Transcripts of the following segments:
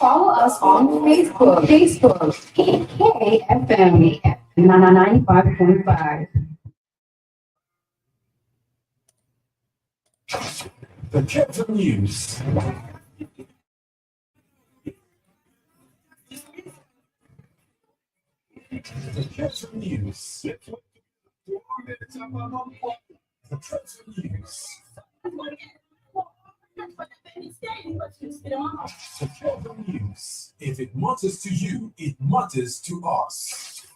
Follow us on Facebook, KFM 95.5. The KFM News. The KFM News. The KFM News. The KFM News. If it matters to you, it matters to us.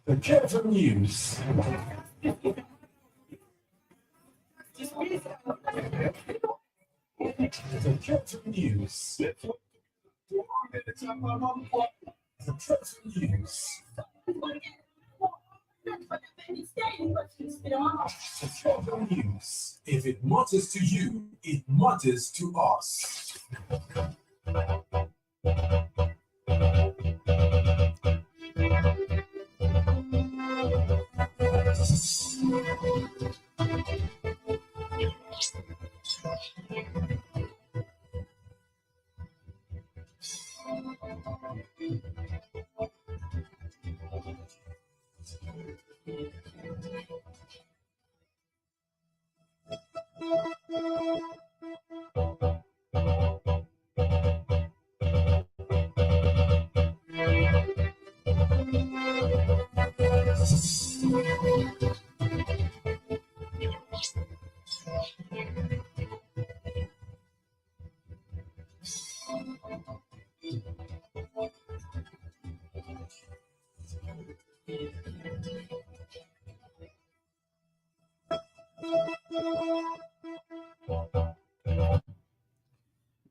The KFM News. The KFM News. The KFM News. The KFM News. If it matters to you, it matters to us.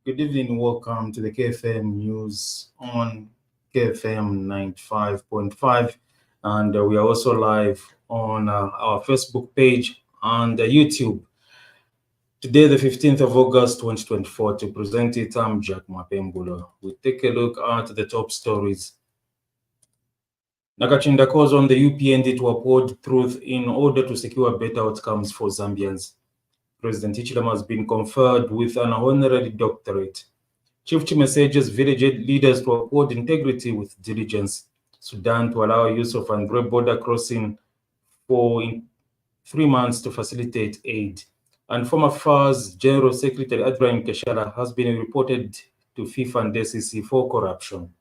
Good evening, welcome to the KFM News on KFM 95.5, and we are also live on our Facebook page and YouTube. Today, the 15th of August 2024, to present it, I'm Jack Mapembulo. We take a look at the top stories. Nakachinda calls on the UPND to uphold truth in order to secure better outcomes for Zambians. President Hichilema has been conferred with an honorary doctorate. Chief Chimesage's village leaders to uphold integrity with diligence. Sudan to allow use of Andre border crossing for 3 months to facilitate aid. And former FARS General Secretary Adrian Keshala has been reported to FIFA and SEC for corruption.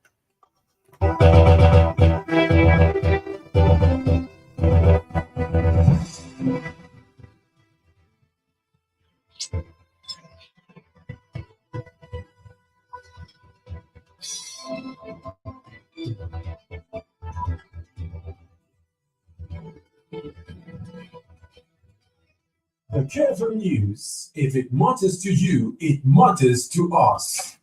The KFM News. If it matters to you, it matters to us.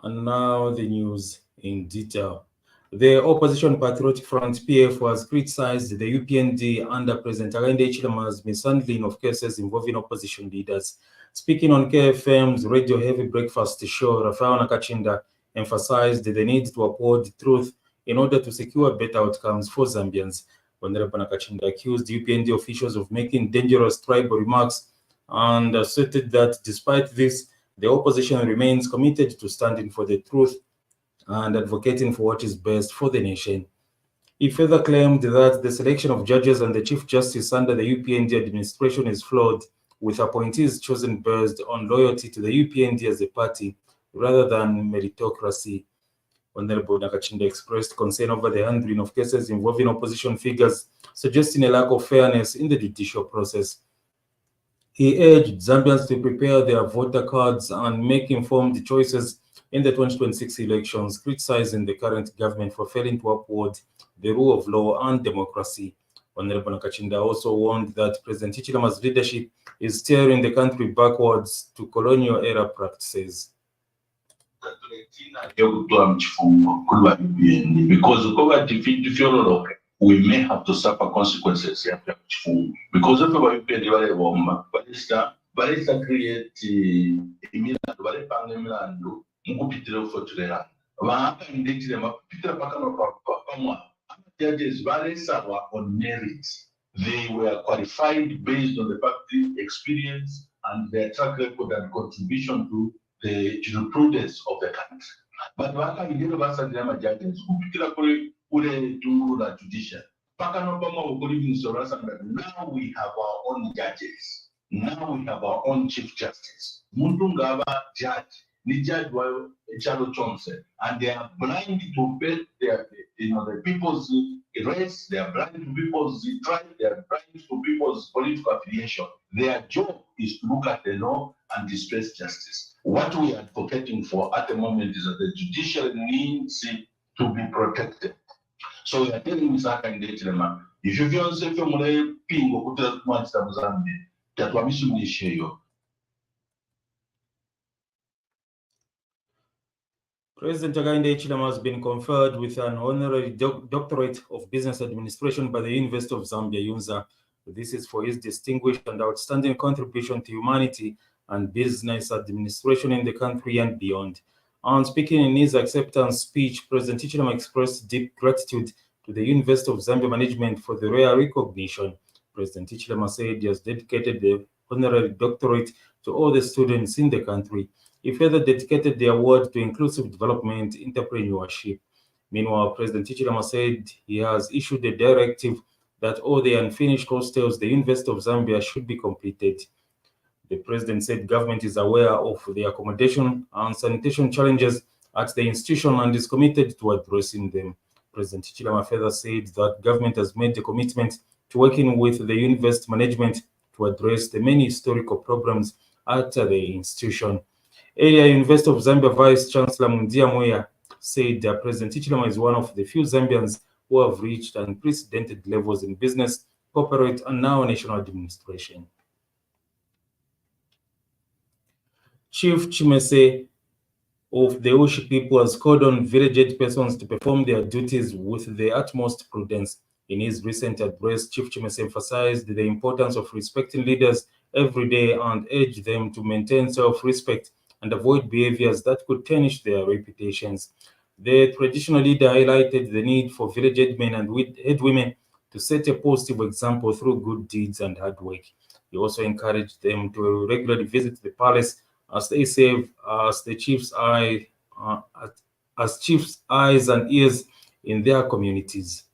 And now the news in detail. The Opposition Patriotic Front PF has criticized the UPND under President Hakainde Hichilema's mishandling of cases involving opposition leaders. Speaking on KFM's Radio Heavy Breakfast show, Rafael Nakachinda emphasized the need to uphold truth in order to secure better outcomes for Zambians. Honorable Nakachinda accused UPND officials of making dangerous tribal remarks and asserted that despite this, the opposition remains committed to standing for the truth and advocating for what is best for the nation. He further claimed that the selection of judges and the Chief Justice under the UPND administration is flawed, with appointees chosen based on loyalty to the UPND as a party rather than meritocracy. Honorable Nakachinda expressed concern over the handling of cases involving opposition figures, suggesting a lack of fairness in the judicial process. He urged Zambians to prepare their voter cards and make informed choices in the 2026 elections, criticizing the current government for failing to uphold the rule of law and democracy. Honorable Nakachinda also warned that President Hichilema's leadership is steering the country backwards to colonial-era practices. Because we may have to suffer consequences because of balista create imilando balipanga imilando mukupitira ufotorera vaakaindetire mapitira pakano pamwe judges varesarwa on merit. They were qualified based on the fact, experience, and their track record and contribution to the jurisprudence of the country. But vakaindira vasandira majudges kupitira kure tungura judicial. Pakano pamwe now we have our own judges. Now we have our own chief justice. Mundungava judge. The judge was Charles Johnson, and they are blind to the people's race, they are blind to people's tribe, they are blind to people's political affiliation. Their job is to look at the law and dispense justice. What we are advocating for at the moment is that the judiciary needs to be protected. So we are telling Mr. Kandidates, if you feel safe, you will ping or put a much that we should share you. President Hakainde Hichilema has been conferred with an honorary doctorate of business administration by the University of Zambia, UNZA. This is for his distinguished and outstanding contribution to humanity and business administration in the country and beyond. And speaking in his acceptance speech, President Hichilema expressed deep gratitude to the University of Zambia management for the rare recognition. President Hichilema said he has dedicated the honorary doctorate to all the students in the country. He further dedicated the award to inclusive development entrepreneurship. Meanwhile, President Hichilema said he has issued a directive that all the unfinished hostels the University of Zambia should be completed. The president said government is aware of the accommodation and sanitation challenges at the institution and is committed to addressing them. President Hichilema further said that government has made a commitment to working with the university management to address the many historical problems at the institution. Earlier, University of Zambia Vice Chancellor Mundia Moya said that President Hichilema is one of the few Zambians who have reached unprecedented levels in business, corporate, and now national administration. Chief Chimese of the Ushi people has called on village persons to perform their duties with the utmost prudence. In his recent address, Chief Chimese emphasized the importance of respecting leaders every day and urged them to maintain self-respect and avoid behaviors that could tarnish their reputations. The traditional leader highlighted the need for village headmen and headwomen to set a positive example through good deeds and hard work. He also encouraged them to regularly visit the palace as they serve as the chief's eyes and ears in their communities.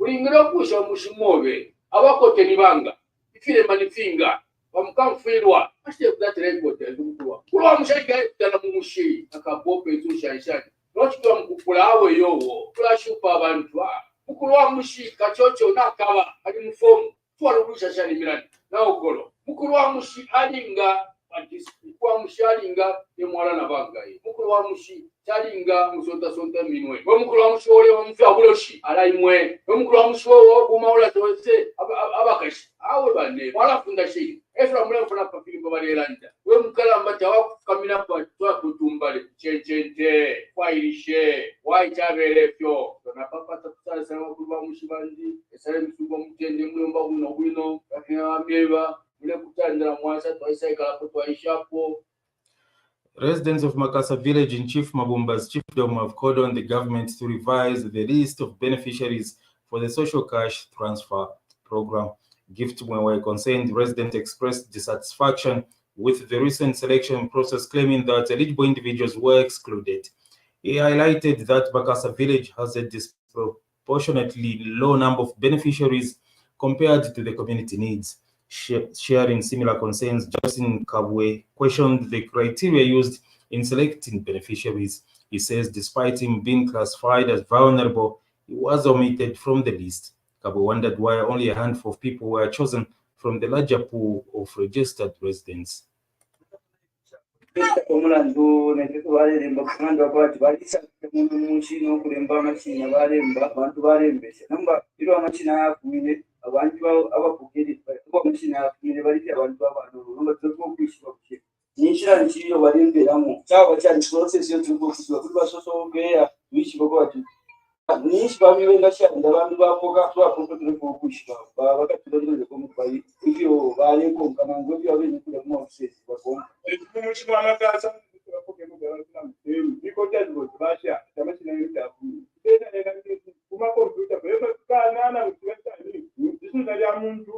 Ulingira kusha mushimobe abakote nibanga ifire manifinga bamukamfirwa ashe kudatire kote ndumukuru kuwa mushaka dana mumushi akabope zushaishani nochwa mukukula awe yowo kulashupa abantu mukuru wa mushi kachocho nakaba ali mufomu twarubusha shani mirani naogolo mukuru wa mushi alinga kwa mushalinga yemwala nabangaye mukuru wa mushi chalinga musonta minwe mukuru wa mushi ole wamfya buloshi alaimwe mukuru wa mushi wo kumaula tose abakashi awe bane wala funda shi efra mule funa pafilimbo balelanda we mukalamba tawa kamina kwa twa kutumbale chenchente kwairishe waichabelefyo na papa takusala sana mukuru wa mushi bandi esale msugo mutende muyomba uno bwino akina ambeba. Residents of Makasa village in Chief Mabumba's chiefdom have called on the government to revise the list of beneficiaries for the social cash transfer program. When were concerned, residents expressed dissatisfaction with the recent selection process, claiming that eligible individuals were excluded. He highlighted that Makasa village has a disproportionately low number of beneficiaries compared to the community needs. Sharing similar concerns, Justin Kabwe questioned the criteria used in selecting beneficiaries. He says despite him being classified as vulnerable, he was omitted from the list. Kabwe wondered why only a handful of people were chosen from the larger pool of registered residents. abantu abapukiri bakomishina bari abantu abantu batoko kwishwa n'inshira nchiyo barimberamo cyaba cyari process yo tuko kwiswa kuri basoso bweya bishiboko bati nishi bamwe ngashanda abantu bapoka telefone kushika bakatulondeze komubai ivyo bale konkana ngo byo abene kula mu office bakonka Muchimana kaza kupoke mu gara na mtemu iko tendo basha kama china yitafu tena nena kuma computer beba kana na mtenda ni isunda ya muntu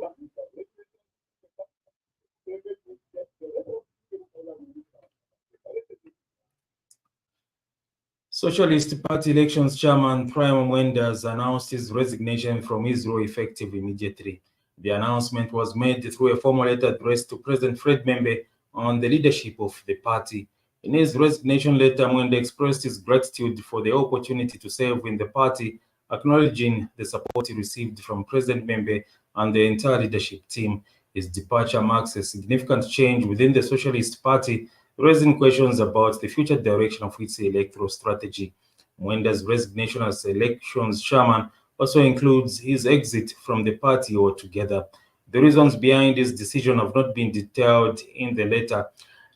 Socialist Party elections chairman Prime Mwenda announced his resignation from his role effective immediately. The announcement was made through a formal letter addressed to President Fred Membe on the leadership of the party. In his resignation letter, Mwenda expressed his gratitude for the opportunity to serve in the party, acknowledging the support he received from President Membe and the entire leadership team. His departure marks a significant change within the Socialist Party, raising questions about the future direction of its electoral strategy. Mwenda's resignation as elections chairman also includes his exit from the party altogether. The reasons behind his decision have not been detailed in the letter,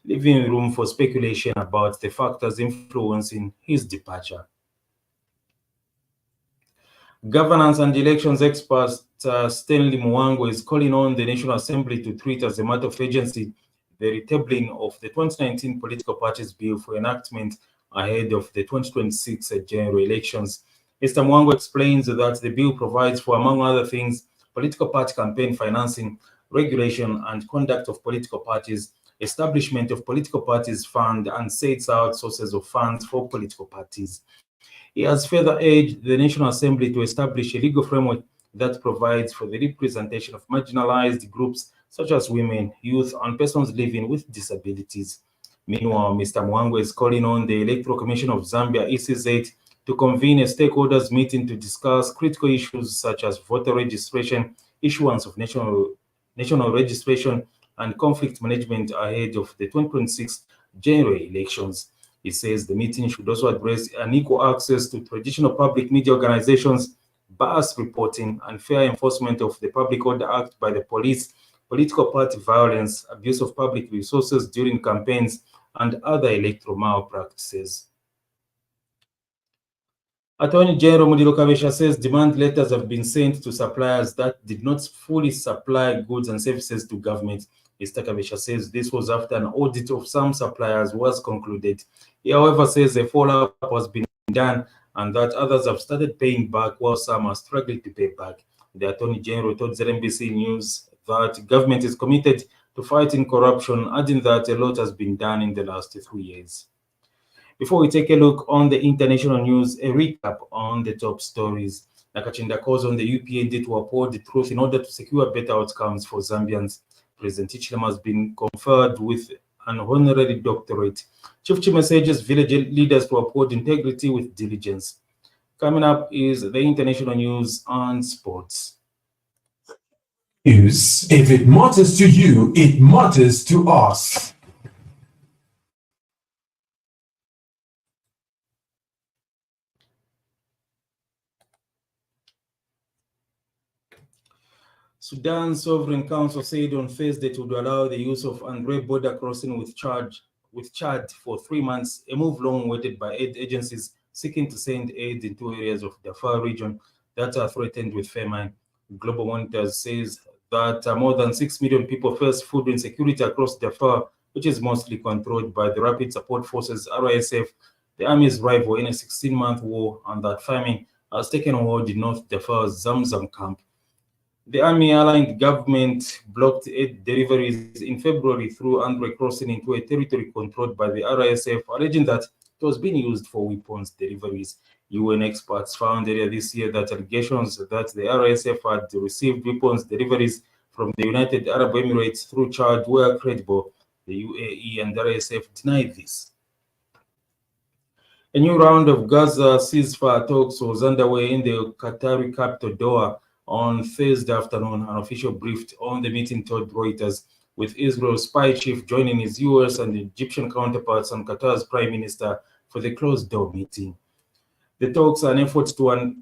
leaving room for speculation about the factors influencing his departure. Governance and elections expert Stanley Mwango is calling on the National Assembly to treat as a matter of urgency the retabling of the 2019 Political Parties Bill for enactment ahead of the 2026 general elections. Mr. Mwango explains that the bill provides for, among other things, political party campaign financing, regulation and conduct of political parties, establishment of political parties fund, and sets out sources of funds for political parties. He has further urged the National Assembly to establish a legal framework that provides for the representation of marginalized groups such as women, youth, and persons living with disabilities. Meanwhile, Mr. Mwango is calling on the Electoral Commission of Zambia, ECZ, to convene a stakeholders meeting to discuss critical issues such as voter registration, issuance of national registration, and conflict management ahead of the 2026 general elections. He says the meeting should also address unequal access to traditional public media organizations, biased reporting, and fair enforcement of the Public Order Act by the police, political party violence, abuse of public resources during campaigns, and other electoral malpractices. Attorney General Muliro Kavesha says demand letters have been sent to suppliers that did not fully supply goods and services to government. Mr. Kavesha says this was after an audit of some suppliers was concluded. He, however, says a follow-up has been done and that others have started paying back while some are struggling to pay back. The Attorney General told ZNBC News that government is committed to fighting corruption, adding that a lot has been done in the last 3 years. Before we take a look on the international news, a recap on the top stories. Nakachinda calls on the UPND to uphold the truth in order to secure better outcomes for Zambians. President Hichilema has been conferred with an honorary doctorate. Chief Chimesage's village leaders to uphold integrity with diligence. Coming up is the international news and sports. News. If it matters to you, it matters to us. Sudan's Sovereign Council said on Thursday it would allow the use of Andre border crossing with Chad for 3 months, a move long awaited by aid agencies seeking to send aid into areas of the Darfur region that are threatened with famine. Global Monitors says that more than 6 million people face food insecurity across Darfur, which is mostly controlled by the Rapid Support Forces, RSF, the army's rival in a 16-month war, and that famine has taken hold in North Darfur's Zamzam camp. The army-aligned government blocked aid deliveries in February through Andre crossing into a territory controlled by the RSF, alleging that it was being used for weapons deliveries. UN experts found earlier this year that allegations that the RSF had received weapons deliveries from the United Arab Emirates through Chad were credible. The UAE and RSF denied this. A new round of Gaza ceasefire talks was underway in the Qatari capital Doha on Thursday afternoon. An official briefed on the meeting told Reuters, with Israel's spy chief joining his US and Egyptian counterparts and Qatar's prime minister for the closed-door meeting. The talks are an effort to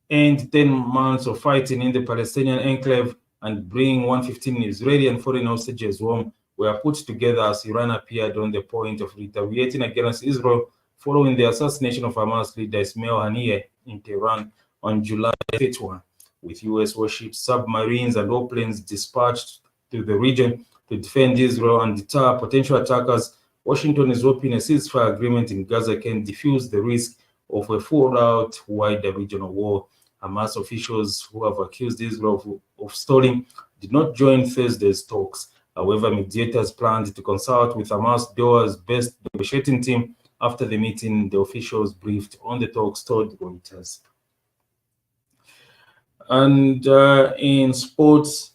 end 10 months of fighting in the Palestinian enclave and bring 115 Israeli and foreign hostages home, were put together as Iran appeared on the point of retaliating against Israel following the assassination of Hamas leader Ismail Haniyeh in Tehran on July 31, with US warships, submarines, and warplanes dispatched to the region to defend Israel and deter potential attackers. Washington is hoping a ceasefire agreement in Gaza can defuse the risk of a full-out wider regional war. Hamas officials who have accused Israel of stalling did not join Thursday's talks. However, mediators planned to consult with Hamas Doha's best negotiating team. After the meeting, the officials briefed on the talks, told Reuters. And in sports,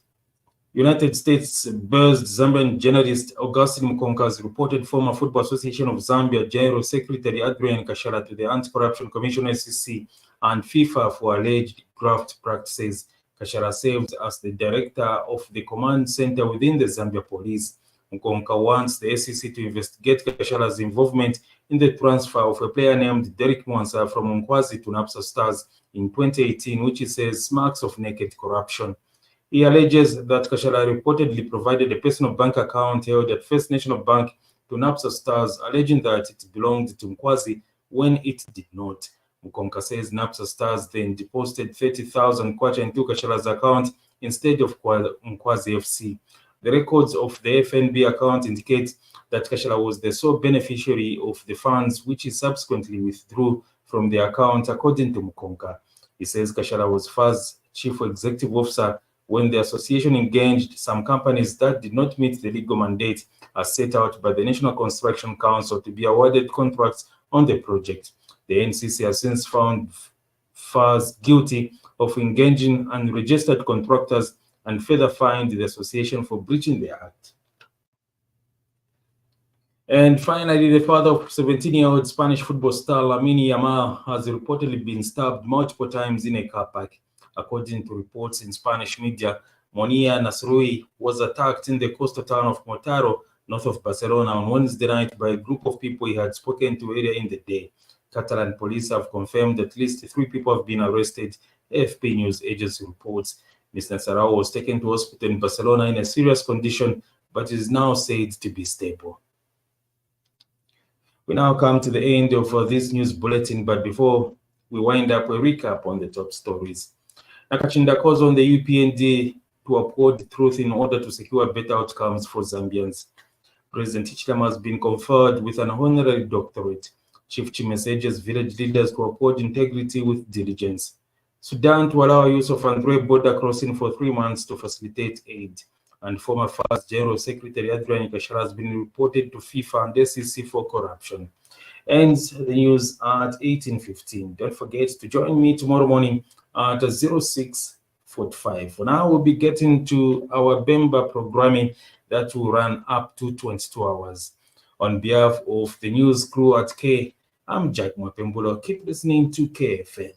United States-based Zambian journalist Augustine Mkonka has reported former Football Association of Zambia General Secretary Adrian Kashala to the Anti-Corruption Commission SEC and FIFA for alleged graft practices. Kashala served as the director of the command center within the Zambia Police. Mkonka wants the SEC to investigate Kashala's involvement in the transfer of a player named Derek Mwansa from Mkwazi to Napsa Stars in 2018, which he says smacks of naked corruption. He alleges that Kashala reportedly provided a personal bank account held at First National Bank to Napsa Stars, alleging that it belonged to Mkwazi when it did not. Mkonka says Napsa Stars then deposited 30,000 kwacha into Kashala's account instead of Mkwazi FC. The records of the FNB account indicate that Kashala was the sole beneficiary of the funds, which he subsequently withdrew from the account, according to Mkonka. He says Kashala was first chief executive officer when the association engaged some companies that did not meet the legal mandate as set out by the National Construction Council to be awarded contracts on the project. The NCC has since found FAS guilty of engaging unregistered contractors and further fined the association for breaching the act. And finally, the father of 17-year-old Spanish football star Lamine Yamal has reportedly been stabbed multiple times in a car park. According to reports in Spanish media, Monia Nasrui was attacked in the coastal town of Mortaro, north of Barcelona, on Wednesday night by a group of people he had spoken to earlier in the day. Catalan police have confirmed at least 3 people have been arrested, AFP news agency reports. Mr. Nasrui was taken to hospital in Barcelona in a serious condition, but is now said to be stable. We now come to the end of this news bulletin, but before we wind up, a recap on the top stories. Nakachinda calls on the UPND to uphold truth in order to secure better outcomes for Zambians. President Hichilema has been conferred with an honorary doctorate. Chief Chimes urges village leaders to uphold integrity with diligence. Sudan to allow use of Andre border crossing for 3 months to facilitate aid. And former FAS General Secretary Adrian Kashala has been reported to FIFA and SEC for corruption. Ends the news at 18:15. Don't forget to join me tomorrow morning at 06:45. For now, we'll be getting to our Bemba programming that will run up to 22 hours. On behalf of the news crew at K, I'm Jack Mwapembulo. Keep listening to KFM.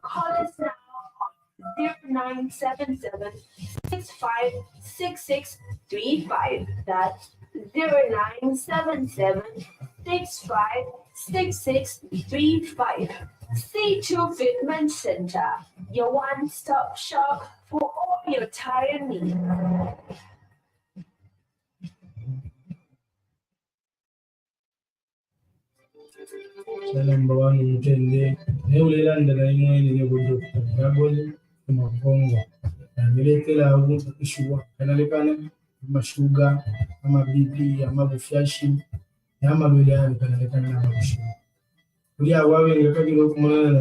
Call us now on 0977-656635. That's 0977-656635. 6635. C2 Fitment Center, your one-stop shop for all your tire needs. Number one, Mutende, Neuland, and I know in the good Rabon, Mapongo, and Miletela, I want to issue an Alekana, Mashuga, Ama BP, Ama Bufiashi, Yama Lulia, and Alekana. We are wearing a copy of Mona,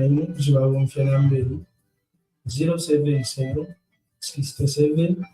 070 67